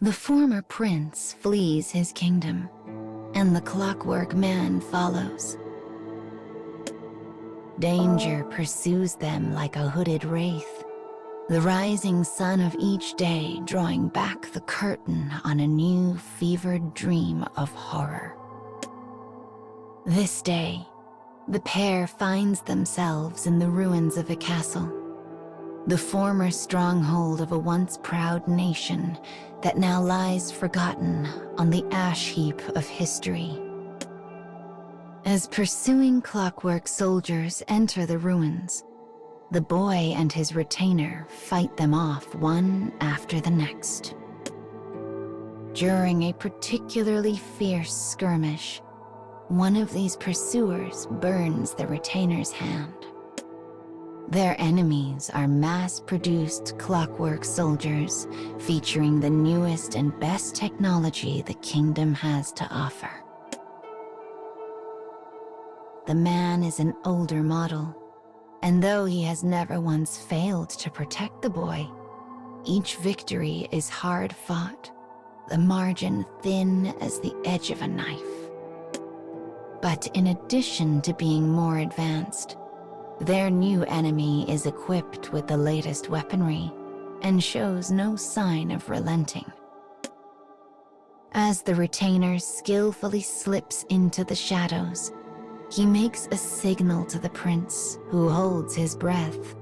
The former prince flees his kingdom, and the clockwork man follows. Danger pursues them like a hooded wraith, the rising sun of each day drawing back the curtain on a new fevered dream of horror. This day, the pair finds themselves in the ruins of a castle, the former stronghold of a once proud nation that now lies forgotten on the ash heap of history. As pursuing clockwork soldiers enter the ruins, the boy and his retainer fight them off one after the next. During a particularly fierce skirmish, one of these pursuers burns the retainer's hand. Their enemies are mass-produced clockwork soldiers featuring the newest and best technology the kingdom has to offer. The man is an older model, and though he has never once failed to protect the boy, each victory is hard-fought, the margin thin as the edge of a knife. But in addition to being more advanced, their new enemy is equipped with the latest weaponry and shows no sign of relenting. As the retainer skillfully slips into the shadows, he makes a signal to the prince, who holds his breath.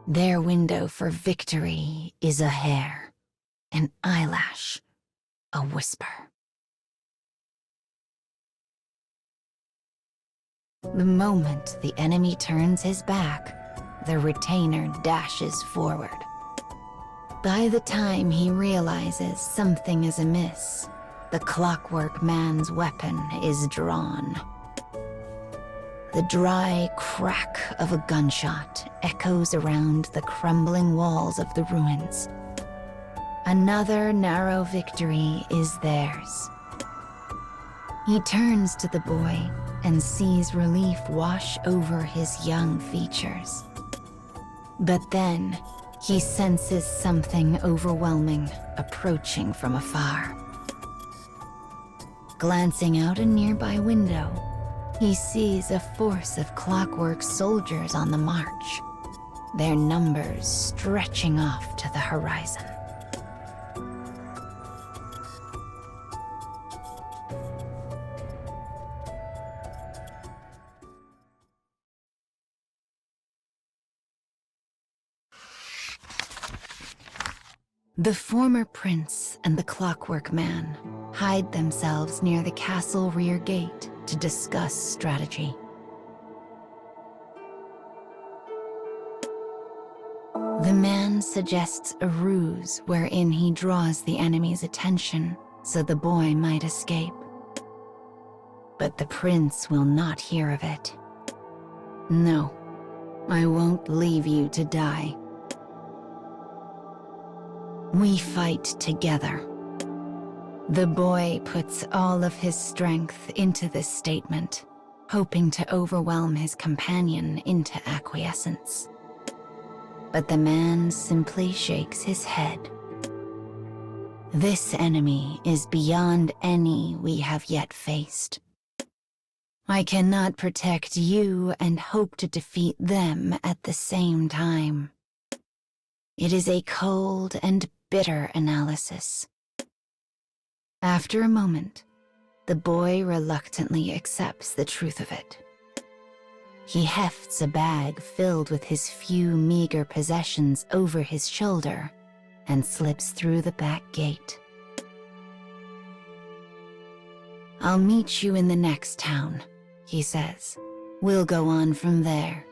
Their window for victory is a hair, an eyelash, a whisper. The moment the enemy turns his back, the retainer dashes forward. By the time he realizes something is amiss, the clockwork man's weapon is drawn. The dry crack of a gunshot echoes around the crumbling walls of the ruins. Another narrow victory is theirs. He turns to the boy and sees relief wash over his young features. But then, he senses something overwhelming approaching from afar. Glancing out a nearby window, he sees a force of clockwork soldiers on the march, their numbers stretching off to the horizon. The former prince and the clockwork man hide themselves near the castle rear gate to discuss strategy. The man suggests a ruse wherein he draws the enemy's attention so the boy might escape. But the prince will not hear of it. No, I won't leave you to die. We fight together. The boy puts all of his strength into this statement, hoping to overwhelm his companion into acquiescence. But the man simply shakes his head. This enemy is beyond any we have yet faced. I cannot protect you and hope to defeat them at the same time. It is a cold and bitter analysis. After a moment, the boy reluctantly accepts the truth of it. He hefts a bag filled with his few meager possessions over his shoulder and slips through the back gate. I'll meet you in the next town, he says. We'll go on from there.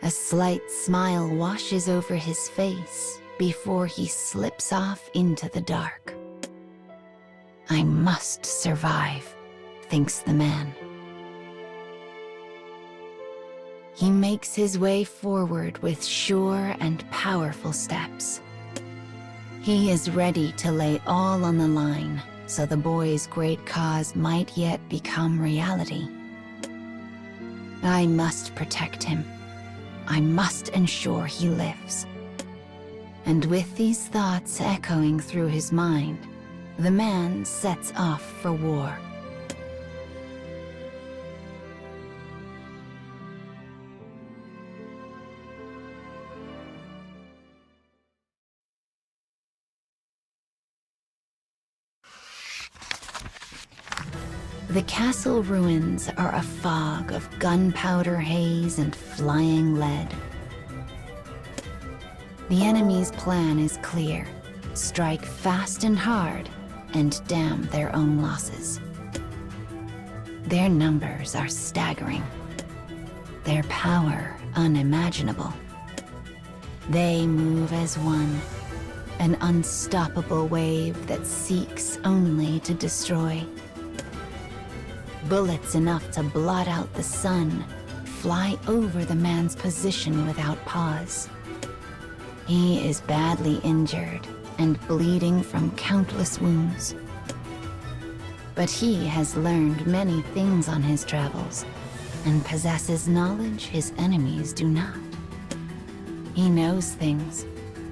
A slight smile washes over his face before he slips off into the dark. I must survive, thinks the man. He makes his way forward with sure and powerful steps. He is ready to lay all on the line so the boy's great cause might yet become reality. I must protect him. I must ensure he lives. And with these thoughts echoing through his mind, the man sets off for war. The castle ruins are a fog of gunpowder haze and flying lead. The enemy's plan is clear: strike fast and hard and damn their own losses. Their numbers are staggering, their power unimaginable. They move as one, an unstoppable wave that seeks only to destroy. Bullets enough to blot out the sun fly over the man's position without pause. He is badly injured and bleeding from countless wounds. But he has learned many things on his travels and possesses knowledge his enemies do not. He knows things,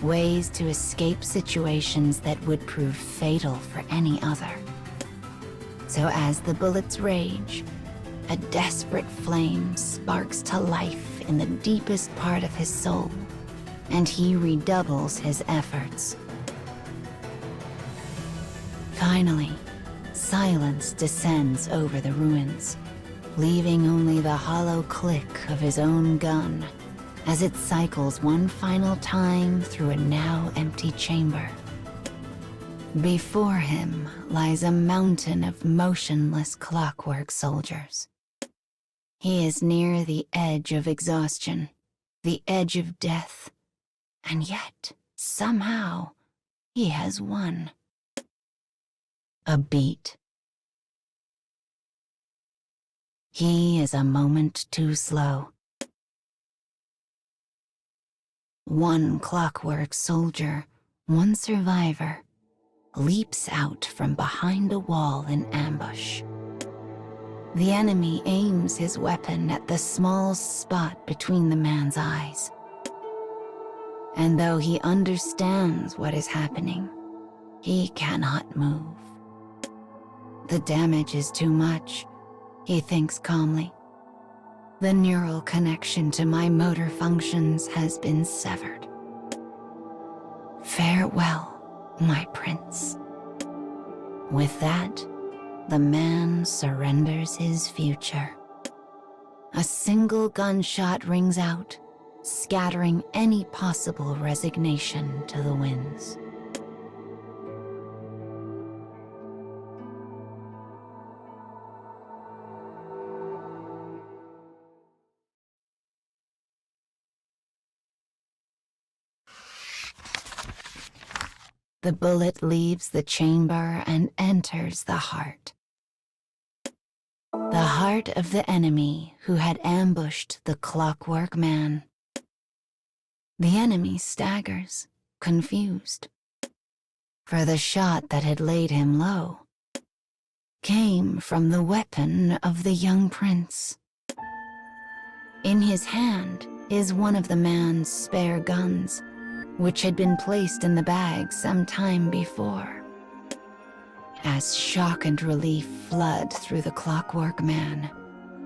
ways to escape situations that would prove fatal for any other. So as the bullets rage, a desperate flame sparks to life in the deepest part of his soul, and he redoubles his efforts. Finally, silence descends over the ruins, leaving only the hollow click of his own gun as it cycles one final time through a now empty chamber. Before him lies a mountain of motionless clockwork soldiers. He is near the edge of exhaustion, the edge of death, and yet, somehow, he has won. A beat. He is a moment too slow. One clockwork soldier, one survivor, leaps out from behind a wall in ambush. The enemy aims his weapon at the small spot between the man's eyes. And though he understands what is happening, he cannot move. The damage is too much, he thinks calmly. The neural connection to my motor functions has been severed. Farewell, my prince. With that, the man surrenders his future. A single gunshot rings out, scattering any possible resignation to the winds. The bullet leaves the chamber and enters the heart. The heart of the enemy who had ambushed the clockwork man. The enemy staggers, confused. For the shot that had laid him low came from the weapon of the young prince. In his hand is one of the man's spare guns, which had been placed in the bag some time before. As shock and relief flood through the clockwork man,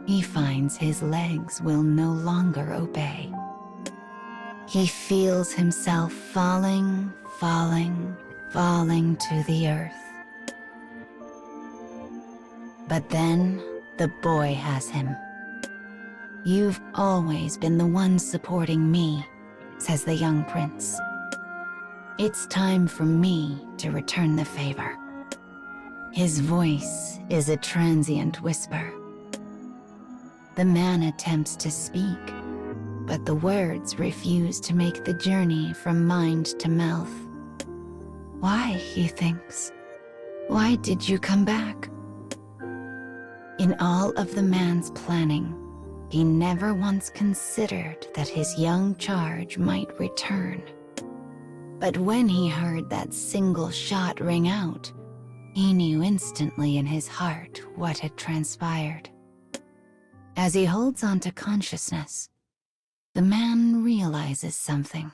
he finds his legs will no longer obey. He feels himself falling to the earth. But then the boy has him. "You've always been the one supporting me," says the young prince. "It's time for me to return the favor." His voice is a transient whisper. The man attempts to speak, but the words refuse to make the journey from mind to mouth. Why, he thinks. Why did you come back? In all of the man's planning, he never once considered that his young charge might return. But when he heard that single shot ring out, he knew instantly in his heart what had transpired. As he holds on to consciousness, the man realizes something.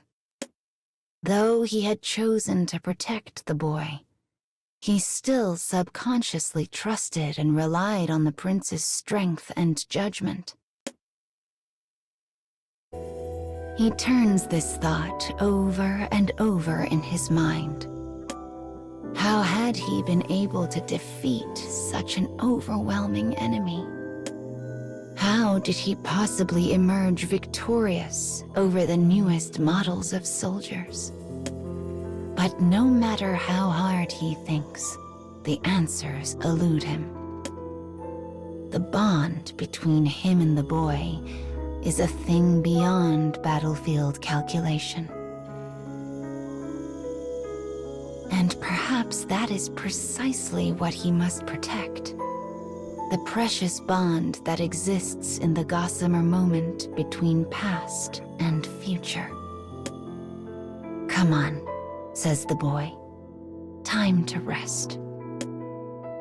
Though he had chosen to protect the boy, he still subconsciously trusted and relied on the prince's strength and judgment. He turns this thought over and over in his mind. How had he been able to defeat such an overwhelming enemy? How did he possibly emerge victorious over the newest models of soldiers? But no matter how hard he thinks, the answers elude him. The bond between him and the boy is a thing beyond battlefield calculation. And perhaps that is precisely what he must protect. The precious bond that exists in the gossamer moment between past and future. "Come on," says the boy. "Time to rest."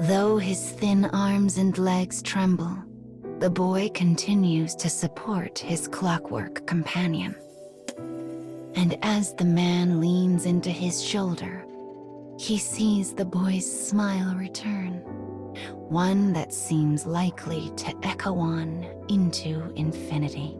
Though his thin arms and legs tremble, the boy continues to support his clockwork companion. And as the man leans into his shoulder, he sees the boy's smile return, one that seems likely to echo on into infinity.